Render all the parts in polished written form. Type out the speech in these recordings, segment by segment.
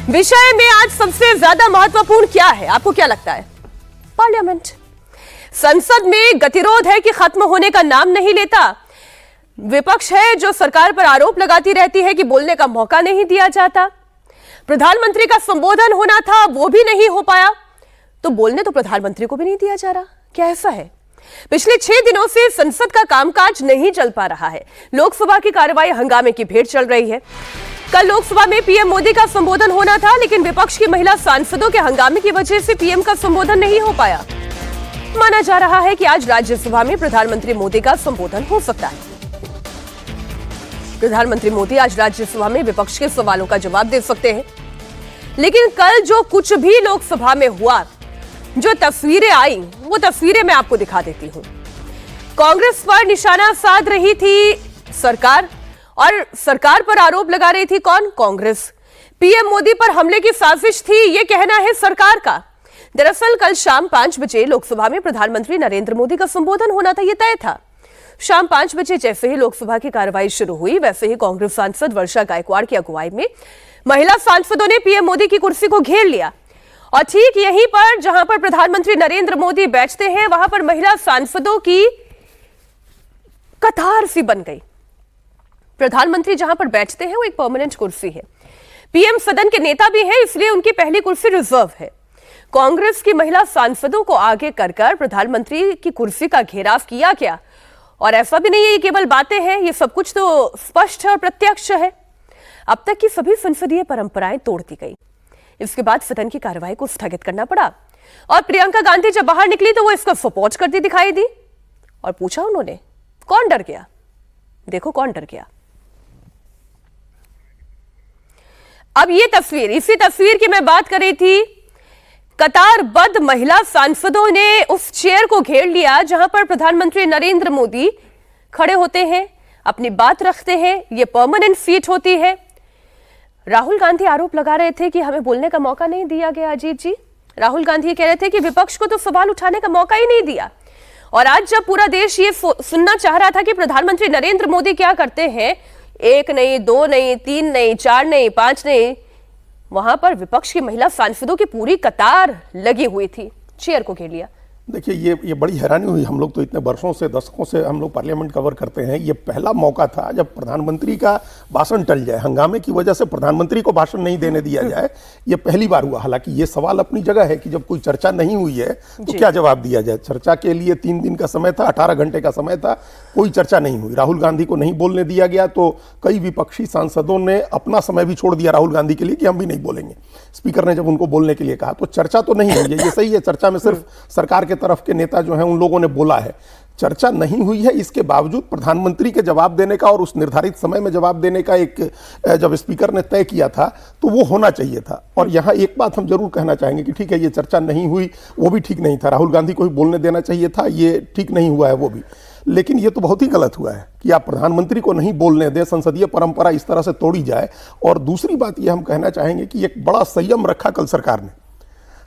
विषय में आज सबसे ज्यादा महत्वपूर्ण क्या है, आपको क्या लगता है? पार्लियामेंट। संसद में गतिरोध है कि खत्म होने का नाम नहीं लेता। विपक्ष है जो सरकार पर आरोप लगाती रहती है कि बोलने का मौका नहीं दिया जाता। प्रधानमंत्री का संबोधन होना था, वो भी नहीं हो पाया, तो बोलने तो प्रधानमंत्री को भी नहीं दिया जा रहा। क्या ऐसा है? पिछले 6 दिनों से संसद का कामकाज नहीं चल पा रहा है। लोकसभा की कार्रवाई हंगामे की भेंट चल रही है। कल लोकसभा में पीएम मोदी का संबोधन होना था, लेकिन विपक्ष की महिला सांसदों के हंगामे की वजह से पीएम का संबोधन नहीं हो पाया। माना जा रहा है कि आज राज्यसभा में प्रधानमंत्री मोदी का संबोधन हो सकता है। प्रधानमंत्री मोदी आज राज्यसभा में विपक्ष के सवालों का जवाब दे सकते हैं, लेकिन कल जो कुछ भी लोकसभा में हुआ, जो तस्वीरें आई, वो तस्वीरें मैं आपको दिखा देती हूं। कांग्रेस पर निशाना साध रही थी सरकार, और सरकार पर आरोप लगा रही थी कौन? कांग्रेस। पीएम मोदी पर हमले की साजिश थी, यह कहना है सरकार का। दरअसल कल शाम 5 बजे लोकसभा में प्रधानमंत्री नरेंद्र मोदी का संबोधन होना था, यह तय था। शाम 5 बजे जैसे ही लोकसभा की कार्रवाई शुरू हुई, वैसे ही कांग्रेस सांसद वर्षा गायकवाड़ की अगुवाई में महिला सांसदों ने पीएम मोदी की कुर्सी को घेर लिया, और ठीक यहीं पर जहां पर प्रधानमंत्री नरेंद्र मोदी बैठते हैं, वहां पर महिला सांसदों की कतार सी बन गई। प्रधानमंत्री जहां पर बैठते हैं वो एक परमानेंट कुर्सी है। पीएम सदन के नेता भी हैं, इसलिए उनकी पहली कुर्सी रिजर्व है। कांग्रेस की महिला सांसदों को आगे कर प्रधानमंत्री की कुर्सी का घेराव किया गया, और ऐसा भी नहीं है ये केवल बातें हैं, ये सब कुछ तो स्पष्ट है और प्रत्यक्ष है। अब तक की सभी संसदीय परंपराएं तोड़ दी गई। इसके बाद सदन की कार्रवाई को स्थगित करना पड़ा, और प्रियंका गांधी जब बाहर निकली तो वो इसका सपोर्ट करती दिखाई दी, और पूछा उन्होंने, कौन डर गया? देखो कौन डर गया। अब ये तस्वीर, इसी तस्वीर की मैं बात कर रही थी। कतारबद्ध महिला सांसदों ने उस चेयर को घेर लिया जहां पर प्रधानमंत्री नरेंद्र मोदी खड़े होते हैं, अपनी बात रखते हैं। ये परमानेंट सीट होती है। राहुल गांधी आरोप लगा रहे थे कि हमें बोलने का मौका नहीं दिया गया। अजीत जी, राहुल गांधी कह रहे थे कि विपक्ष को तो सवाल उठाने का मौका ही नहीं दिया। और आज जब पूरा देश ये सुनना चाह रहा था कि प्रधानमंत्री नरेंद्र मोदी क्या करते हैं, 1 नहीं, 2 नहीं, 3 नहीं, 4 नहीं, 5 नहीं, वहां पर विपक्ष की महिला सांसदों की पूरी कतार लगी हुई थी, चेयर को घेर लिया। देखिए, ये बड़ी हैरानी हुई। हम लोग तो इतने वर्षों से, दशकों से हम लोग पार्लियामेंट कवर करते हैं। ये पहला मौका था जब प्रधानमंत्री का भाषण टल जाए, हंगामे की वजह से प्रधानमंत्री को भाषण नहीं देने दिया जाए। ये पहली बार हुआ। हालांकि ये सवाल अपनी जगह है कि जब कोई चर्चा नहीं हुई है तो क्या जवाब दिया जाए। चर्चा के लिए 3 दिन का समय था, 18 घंटे का समय था, कोई चर्चा नहीं हुई। राहुल गांधी को नहीं बोलने दिया गया, तो कई विपक्षी सांसदों ने अपना समय भी छोड़ दिया राहुल गांधी के लिए कि हम भी नहीं बोलेंगे। स्पीकर ने जब उनको बोलने के लिए कहा तो चर्चा तो नहीं हुई है। ये सही है, चर्चा में सिर्फ सरकार के तरफ के नेता जो हैं उन लोगों ने बोला है, चर्चा नहीं हुई है। इसके बावजूद प्रधानमंत्री के जवाब देने का और उस निर्धारित समय में जवाब देने का एक जब स्पीकर ने तय किया था तो वो होना चाहिए था। और यहाँ एक बात हम जरूर कहना चाहेंगे कि ठीक है, ये चर्चा नहीं हुई, वो भी ठीक नहीं था। राहुल गांधी को भी बोलने देना चाहिए था, ये ठीक नहीं हुआ है वो भी। लेकिन ये तो बहुत ही गलत हुआ है कि आप प्रधानमंत्री को नहीं बोलने दें, संसदीय परंपरा इस तरह से तोड़ी जाए। और दूसरी बात ये हम कहना चाहेंगे कि एक बड़ा संयम रखा कल सरकार ने।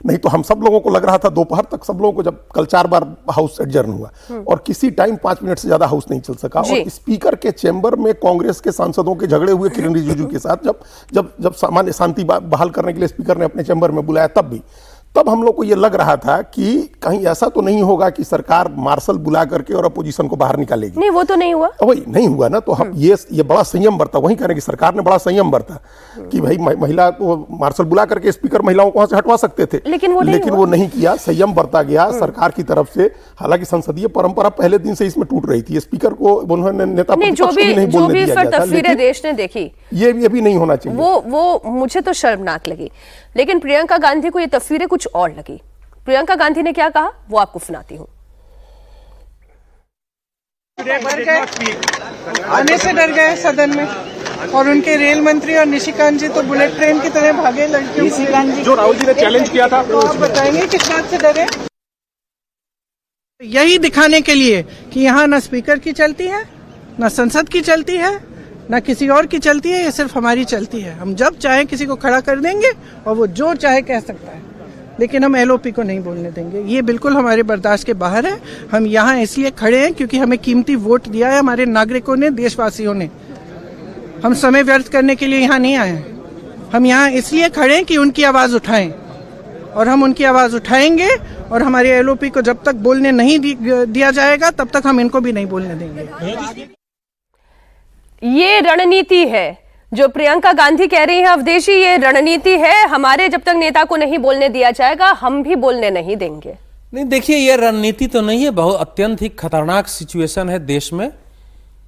नहीं तो हम सब लोगों को लग रहा था दोपहर तक, सब लोगों को, जब कल 4 बार हाउस एडजर्न हुआ और किसी टाइम 5 मिनट से ज्यादा हाउस नहीं चल सका, और स्पीकर के चेंबर में कांग्रेस के सांसदों के झगड़े हुए किरण रिजिजू के साथ, जब सामान्य शांति बहाल करने के लिए स्पीकर ने अपने चेंबर में बुलाया, तब हम लोग को ये लग रहा था कि कहीं ऐसा तो नहीं होगा कि सरकार मार्शल बुला करके और अपोजिशन को बाहर निकालेगी। नहीं, वो तो नहीं हुआ। वही नहीं हुआ ना, तो हम ये बड़ा संयम बरता। वही करें कि सरकार ने बड़ा संयम बरता कि भाई महिला को मार्शल बुला करके स्पीकर महिलाओं को वहां से हटवा सकते थे, लेकिन वो नहीं किया। संयम बरता गया सरकार की तरफ से। हालांकि संसदीय परंपरा पहले दिन से इसमें टूट रही थी। स्पीकर को उन्होंने नेता प्रतिपक्ष को भी नहीं बोलने दिया गया था। तस्वीरें देश ने देखी, ये भी नहीं होना चाहिए। वो मुझे तो शर्मनाक लगी। लेकिन प्रियंका गांधी को ये तस्वीरें कुछ और लगी। प्रियंका गांधी ने क्या कहा वो आपको सुनाती हूँ। आने से डर गए सदन में, और उनके रेल मंत्री और निशिकांत जी तो बुलेट ट्रेन की तरह भागे लड़कियों से। जो राहुल जी ने चैलेंज किया था, तो आप बताएंगे किस बात से डरे? यही दिखाने के लिए कि यहाँ न स्पीकर की चलती है, न संसद की चलती है, न किसी और की चलती है, ये सिर्फ हमारी चलती है। हम जब चाहे किसी को खड़ा कर देंगे और वो जो चाहे कह सकता है, लेकिन हम एलओपी को नहीं बोलने देंगे। ये बिल्कुल हमारे बर्दाश्त के बाहर है। हम यहाँ इसलिए खड़े हैं क्योंकि हमें कीमती वोट दिया है हमारे नागरिकों ने, देशवासियों ने। हम समय व्यर्थ करने के लिए यहाँ नहीं आए हैं। हम यहाँ इसलिए खड़े हैं कि उनकी आवाज उठाएं, और हम उनकी आवाज उठाएंगे, और हमारे एलओपी को जब तक बोलने नहीं दिया जाएगा तब तक हम इनको भी नहीं बोलने देंगे। ये रणनीति है जो प्रियंका गांधी कह रही है अवधेशी, ये रणनीति है, हमारे जब तक नेता को नहीं बोलने दिया जाएगा हम भी बोलने नहीं देंगे। नहीं, देखिए ये रणनीति तो नहीं है, बहुत अत्यंत ही खतरनाक सिचुएशन है देश में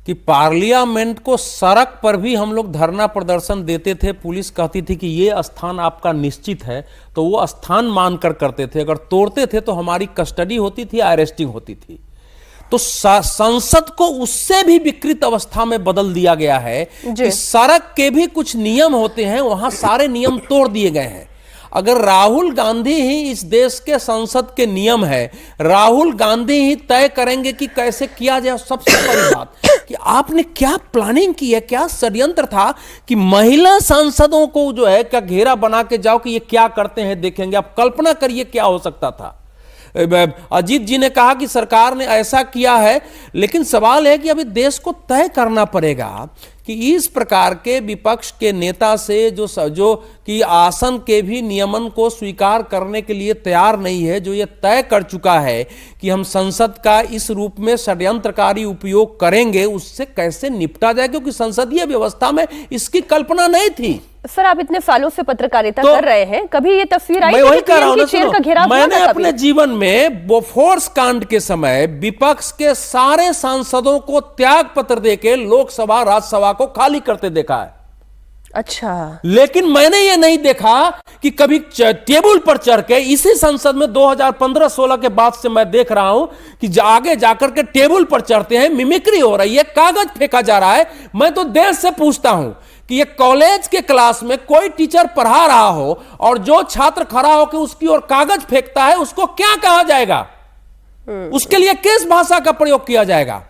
कि पार्लियामेंट को सड़क पर भी हम लोग धरना प्रदर्शन देते थे, पुलिस कहती थी कि ये स्थान आपका निश्चित है, तो वो स्थान मानकर करते थे, अगर तोड़ते थे तो हमारी कस्टडी होती थी, अरेस्टिंग होती थी। तो संसद को उससे भी विकृत अवस्था में बदल दिया गया है कि सड़क के भी कुछ नियम होते हैं, वहां सारे नियम तोड़ दिए गए हैं। अगर राहुल गांधी ही इस देश के संसद के नियम है, राहुल गांधी ही तय करेंगे कि कैसे किया जाए। सबसे बड़ी बात कि आपने क्या प्लानिंग की है, क्या षड्यंत्र था कि महिला सांसदों को जो है क्या घेरा बना के जाओ कि ये क्या करते हैं देखेंगे। आप कल्पना करिए क्या हो सकता था। अजीत जी ने कहा कि सरकार ने ऐसा किया है, लेकिन सवाल है कि अभी देश को तय करना पड़ेगा कि इस प्रकार के विपक्ष के नेता से जो कि आसन के भी नियमन को स्वीकार करने के लिए तैयार नहीं है, जो ये तय कर चुका है कि हम संसद का इस रूप में षड्यंत्रकारी उपयोग करेंगे, उससे कैसे निपटा जाए, क्योंकि संसदीय व्यवस्था में इसकी कल्पना नहीं थी। सर, आप इतने सालों से पत्रकारिता कर रहे हैं, कभी ये तस्वीर आई? मैं वही कह रहा हूं ना, मैंने अपने जीवन में बोफोर्स कांड के समय विपक्ष के सारे सांसदों को त्याग पत्र देके लोकसभा राज्यसभा को खाली करते देखा है। अच्छा, लेकिन मैंने ये नहीं देखा कि कभी टेबल पर चढ़ के, इसी संसद में 2015-16 के बाद से मैं देख रहा हूं कि आगे जाकर के टेबल पर चढ़ते हैं, मिमिक्री हो रही है, कागज फेंका जा रहा है। मैं तो देश से पूछता हूं कि ये कॉलेज के क्लास में कोई टीचर पढ़ा रहा हो और जो छात्र खड़ा होकर उसकी ओर कागज फेंकता है, उसको क्या कहा जाएगा? उसके लिए किस भाषा का प्रयोग किया जाएगा?